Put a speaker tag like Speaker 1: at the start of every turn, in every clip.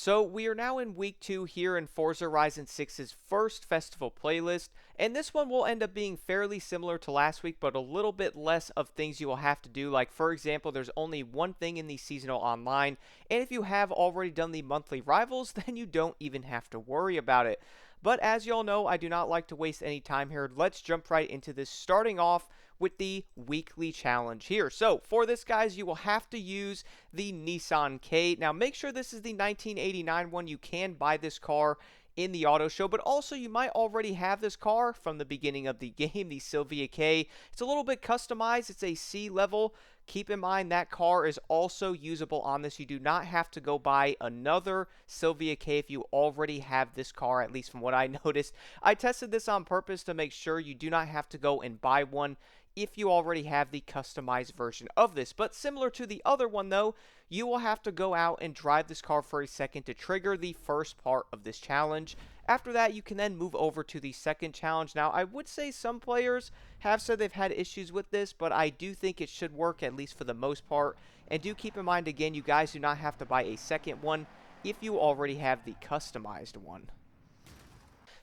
Speaker 1: So we are now in week 2 here in Forza Horizon 6's first festival playlist, and this one will end up being fairly similar to last week, but a little bit less of things you will have to do. Like, for example, there's only one thing in the seasonal online, and if you have already done the monthly rivals, then you don't even have to worry about it. But as y'all know, I do not like to waste any time here. Let's jump right into this, starting off with the weekly challenge here. So for this, guys, you will have to use the Nissan K. Now make sure this is the 1989 one. You can buy this car in the auto show, but also you might already have this car from the beginning of the game, the Silvia K. It's a little bit customized. It's a C level. Keep in mind that car is also usable on this. You do not have to go buy another Silvia K if you already have this car, at least from what I noticed. I tested this on purpose to make sure you do not have to go and buy one if you already have the customized version of this. But similar to the other one though, you will have to go out and drive this car for a second to trigger the first part of this challenge. After that, you can then move over to the second challenge. Now, I would say some players have said they've had issues with this, but I do think it should work, at least for the most part. And do keep in mind, again, you guys do not have to buy a second one if you already have the customized one.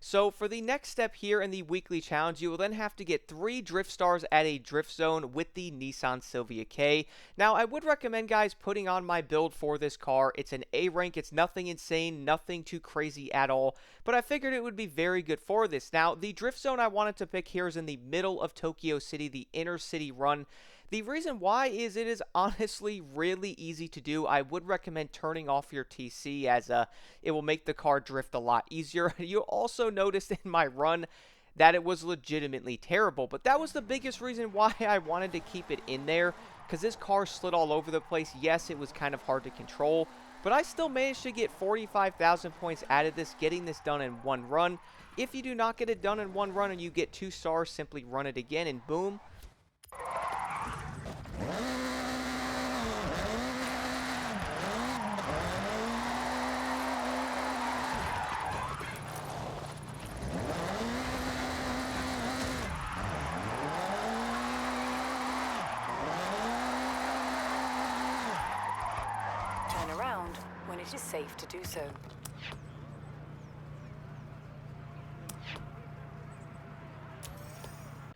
Speaker 1: So for the next step here in the weekly challenge, you will then have to get 3 drift stars at a drift zone with the Nissan Silvia K. Now, I would recommend, guys, putting on my build for this car. It's an A rank. It's nothing insane, nothing too crazy at all, but I figured it would be very good for this. Now, the drift zone I wanted to pick here is in the middle of Tokyo City, the inner city run. The reason why is it is honestly really easy to do. I would recommend turning off your TC, as it will make the car drift a lot easier. You'll also notice in my run that it was legitimately terrible, but that was the biggest reason why I wanted to keep it in there, because this car slid all over the place. Yes, it was kind of hard to control, but I still managed to get 45,000 points out of this, getting this done in one run. If you do not get it done in one run and you get 2 stars, simply run it again and boom.
Speaker 2: Turn around when it is safe to do so.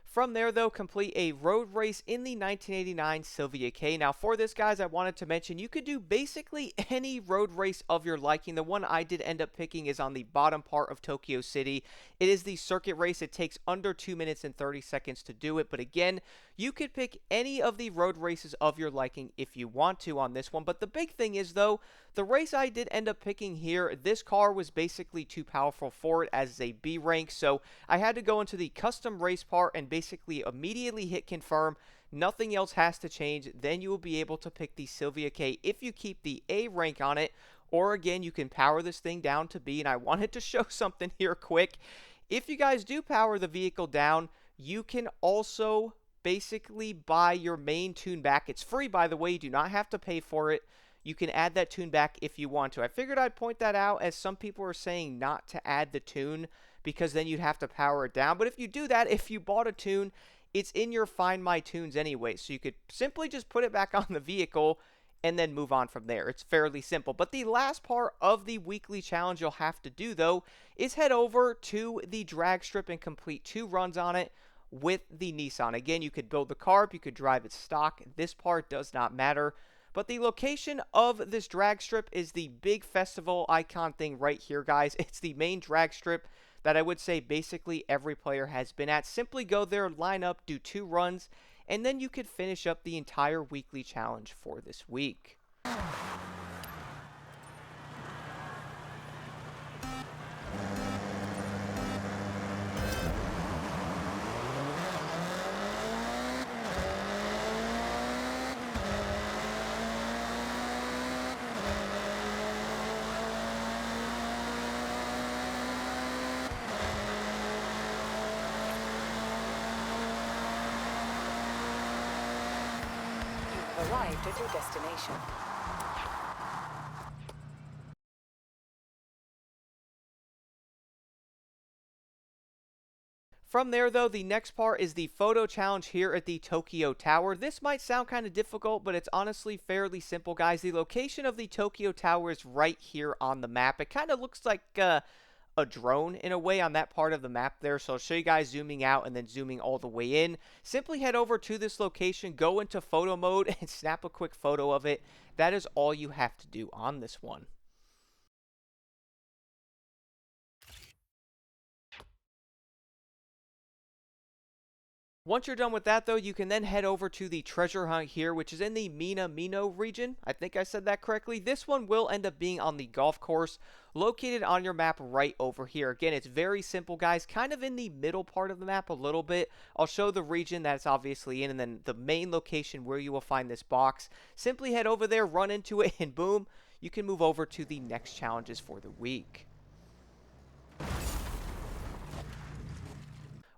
Speaker 1: From there, though, complete a road race in the 1989 Silvia K. Now, for this, guys, I wanted to mention you could do basically any road race of your liking. The one I did end up picking is on the bottom part of Tokyo City. It is the circuit race. It takes under 2 minutes and 30 seconds to do it. But again, you could pick any of the road races of your liking if you want to on this one. But the big thing is, though, the race I did end up picking here, this car was basically too powerful for it as a B rank. So I had to go into the custom race part and basically immediately hit confirm. Nothing else has to change. Then you will be able to pick the Silvia K if you keep the A rank on it. Or again, you can power this thing down to B. And I wanted to show something here quick. If you guys do power the vehicle down, you can also basically buy your main tune back. It's free, by the way. You do not have to pay for it. You can add that tune back if you want to. I figured I'd point that out, as some people are saying not to add the tune because then you'd have to power it down. But if you do that, if you bought a tune, it's in your Find My Tunes anyway. So you could simply just put it back on the vehicle and then move on from there. It's fairly simple. But the last part of the weekly challenge you'll have to do, though, is head over to the drag strip and complete 2 runs on it with the Nissan. Again, you could build the car up, you could drive it stock. This part does not matter. But the location of this drag strip is the big festival icon thing right here, guys. It's the main drag strip that I would say basically every player has been at. Simply go there, line up, do 2 runs, and then you could finish up the entire weekly challenge for this week.
Speaker 2: Arrived at your destination.
Speaker 1: From there, though, the next part is the photo challenge here at the Tokyo Tower. This might sound kind of difficult, but it's honestly fairly simple, guys. The location of the Tokyo Tower is right here on the map. It kind of looks like a drone in a way on that part of the map there. So I'll show you guys zooming out and then zooming all the way in. Simply head over to this location, go into photo mode, and snap a quick photo of it. That is all you have to do on this one. Once you're done with that, though, you can then head over to the treasure hunt here, which is in the Minamino region. I think I said that correctly. This one will end up being on the golf course located on your map right over here. Again, it's very simple, guys, kind of in the middle part of the map a little bit. I'll show the region that it's obviously in, and then the main location where you will find this box. Simply head over there, run into it, and boom, you can move over to the next challenges for the week.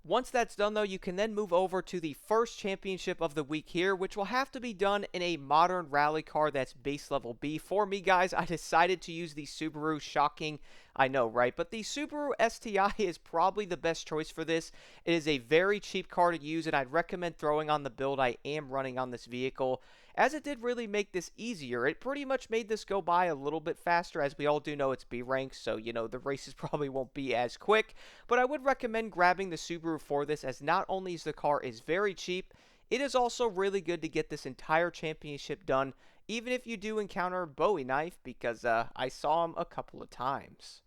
Speaker 1: Once that's done, though, you can then move over to the first championship of the week here, which will have to be done in a modern rally car that's base level B. For me, guys, I decided to use the Subaru. Shocking, I know, right? But the Subaru STI is probably the best choice for this. It is a very cheap car to use, and I'd recommend throwing on the build I am running on this vehicle, as it did really make this easier. It pretty much made this go by a little bit faster. As we all do know, it's B rank, so the races probably won't be as quick, but I would recommend grabbing the Subaru for this, as not only is the car is very cheap, it is also really good to get this entire championship done, even if you do encounter Bowie knife, because I saw him a couple of times.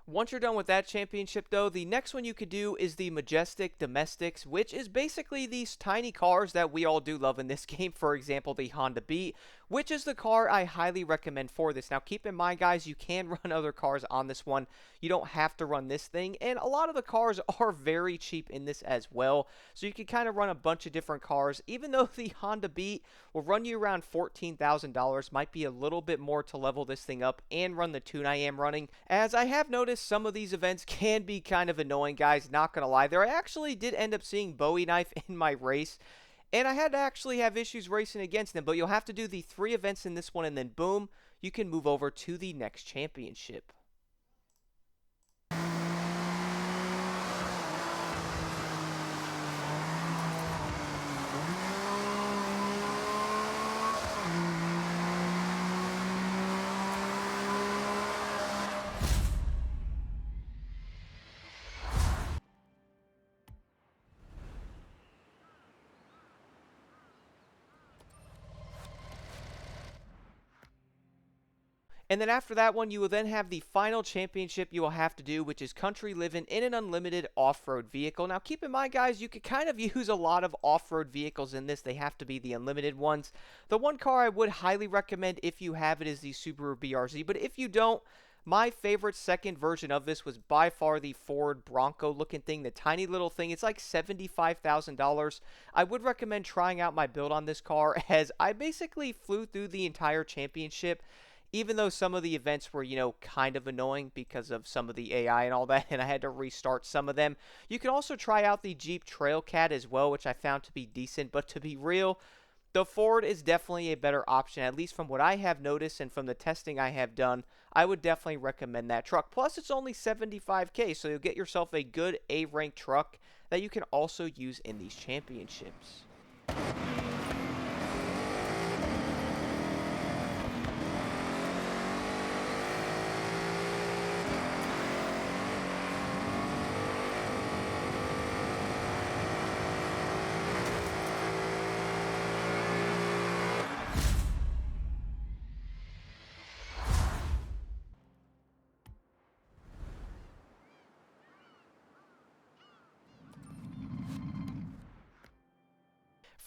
Speaker 1: Once you're done with that championship, though, the next one you could do is the Majestic Domestics, which is basically these tiny cars that we all do love in this game. For example, the Honda Beat, which is the car I highly recommend for this. Now, keep in mind, guys, you can run other cars on this one. You don't have to run this thing, and a lot of the cars are very cheap in this as well. So you can kind of run a bunch of different cars, even though the Honda Beat will run you around $14,000. Might be a little bit more to level this thing up and run the tune I am running, as I have noticed some of these events can be kind of annoying, guys, not gonna lie. There I actually did end up seeing Bowie knife in my race, and I had to actually have issues racing against them, but you'll have to do the 3 events in this one, and then boom, you can move over to the next championship. And then after that one, you will then have the final championship you will have to do, which is country living in an unlimited off-road vehicle. Now, keep in mind, guys, you could kind of use a lot of off-road vehicles in this. They have to be the unlimited ones. The one car I would highly recommend if you have it is the Subaru BRZ, but if you don't, my favorite second version of this was by far the Ford Bronco looking thing, the tiny little thing. It's like $75,000. I would recommend trying out my build on this car, as I basically flew through the entire championship, even though some of the events were, kind of annoying because of some of the AI and all that, and I had to restart some of them. You can also try out the Jeep Trailcat as well, which I found to be decent, but to be real, the Ford is definitely a better option, at least from what I have noticed and from the testing I have done. I would definitely recommend that truck. Plus, it's only $75K, so you'll get yourself a good A-rank truck that you can also use in these championships.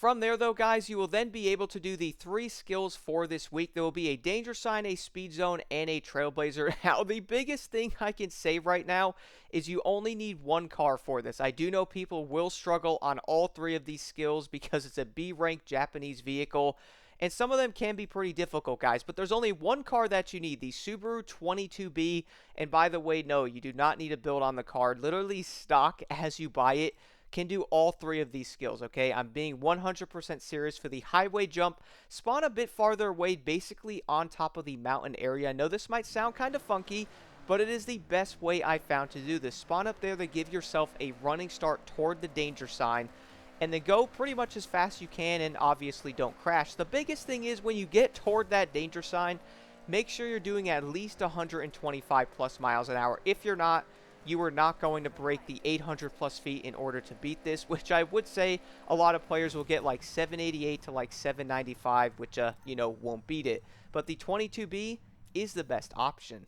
Speaker 1: From there, though, guys, you will then be able to do the 3 skills for this week. There will be a danger sign, a speed zone, and a trailblazer. Now, the biggest thing I can say right now is you only need 1 car for this. I do know people will struggle on all 3 of these skills because it's a B-rank Japanese vehicle, and some of them can be pretty difficult, guys. But there's only 1 car that you need, the Subaru 22B. And by the way, no, you do not need a build on the car. Literally stock as you buy it can do all 3 of these skills, okay? I'm being 100% serious. For the highway jump, spawn a bit farther away, basically on top of the mountain area. I know this might sound kind of funky, but it is the best way I found to do this. Spawn up there to give yourself a running start toward the danger sign, and then go pretty much as fast as you can, and obviously don't crash. The biggest thing is when you get toward that danger sign, make sure you're doing at least 125 plus miles an hour. If you're not, you are not going to break the 800 plus feet in order to beat this, which I would say a lot of players will get like 788 to like 795, which, you know, won't beat it. But the 22B is the best option.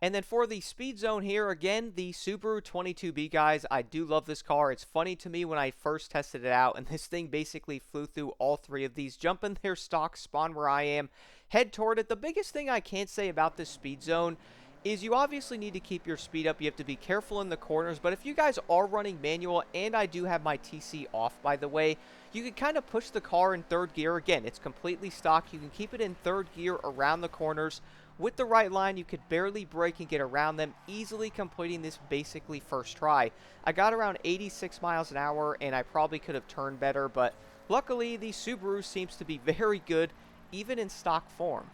Speaker 1: And then for the speed zone here, again, the Subaru 22B, guys, I do love this car. It's funny to me when I first tested it out, and this thing basically flew through all 3 of these. Jump in their stock, spawn where I am, head toward it. The biggest thing I can say about this speed zone is you obviously need to keep your speed up. You have to be careful in the corners, but if you guys are running manual, and I do have my TC off, by the way, you can kind of push the car in 3rd gear. Again, it's completely stock. You can keep it in 3rd gear around the corners. With the right line, you could barely brake and get around them, easily completing this basically first try. I got around 86 miles an hour, and I probably could have turned better, but luckily, the Subaru seems to be very good, even in stock form.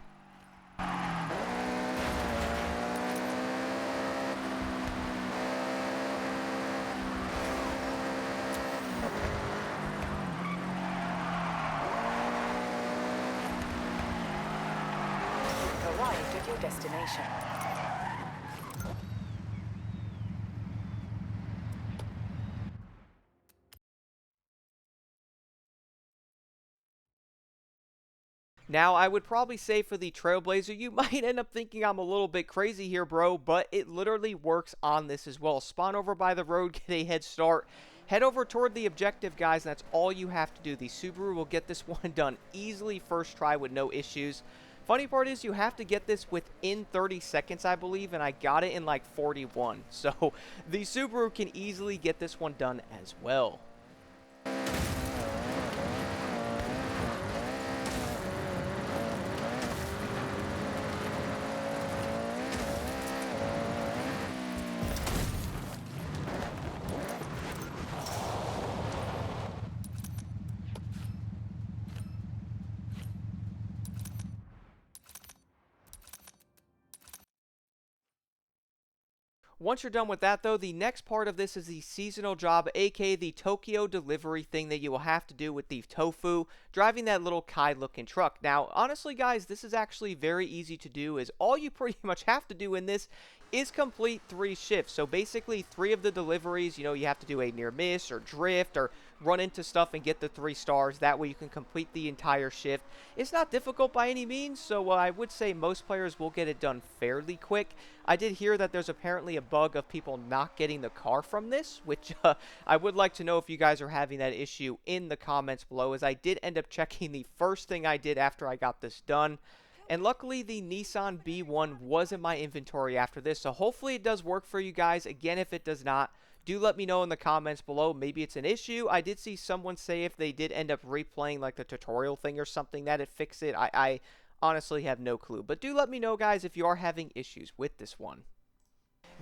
Speaker 2: Arrived at your destination.
Speaker 1: Now, I would probably say for the Trailblazer, you might end up thinking I'm a little bit crazy here, bro, but it literally works on this as well. Spawn over by the road, get a head start, head over toward the objective, guys, and that's all you have to do. The Subaru will get this one done easily first try with no issues. Funny part is you have to get this within 30 seconds, I believe, and I got it in like 41. So the Subaru can easily get this one done as well. Once you're done with that, though, the next part of this is the seasonal job, aka the Tokyo delivery thing that you will have to do with the Tofu, driving that little Kai-looking truck. Now, honestly, guys, this is actually very easy to do, as all you pretty much have to do in this is complete 3 shifts. So basically 3 of the deliveries, you know, you have to do a near miss or drift or run into stuff and get the 3 stars. That way you can complete the entire shift. It's not difficult by any means, so I would say most players will get it done fairly quick. I did hear that there's apparently a bug of people not getting the car from this, which I would like to know if you guys are having that issue in the comments below, as I did end up checking the first thing I did after I got this done. And luckily, the Nissan B1 was in my inventory after this, so hopefully it does work for you guys. Again, if it does not, do let me know in the comments below. Maybe it's an issue. I did see someone say if they did end up replaying like the tutorial thing or something that it fixed it. I honestly have no clue. But do let me know, guys, if you are having issues with this one.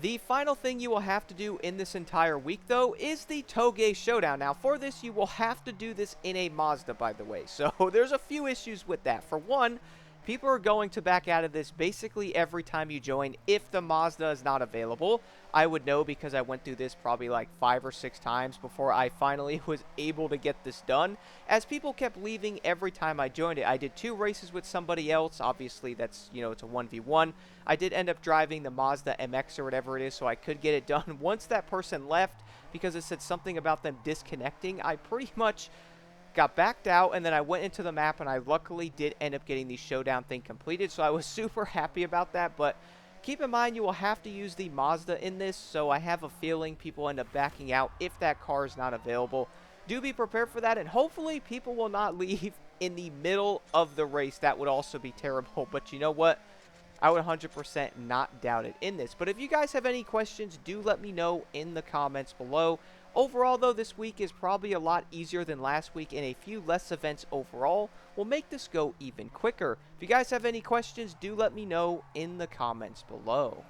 Speaker 1: The final thing you will have to do in this entire week, though, is the Touge Showdown. Now, for this, you will have to do this in a Mazda, by the way. So there's a few issues with that. For one, people are going to back out of this basically every time you join if the Mazda is not available. I would know because I went through this probably like 5 or 6 times before I finally was able to get this done, as people kept leaving every time I joined it. I did 2 races with somebody else. Obviously, that's, you know, it's a 1v1. I did end up driving the Mazda MX or whatever it is, so I could get it done. Once that person left because it said something about them disconnecting, I pretty much got backed out, and then I went into the map, and I luckily did end up getting the Showdown thing completed, so I was super happy about that. But keep in mind you will have to use the Mazda in this, so I have a feeling people end up backing out if that car is not available. Do be prepared for that, and hopefully people will not leave in the middle of the race. That would also be terrible, but you know what? I would 100% not doubt it in this. But if you guys have any questions, do let me know in the comments below. Overall, though, this week is probably a lot easier than last week, and a few less events overall will make this go even quicker. If you guys have any questions, do let me know in the comments below.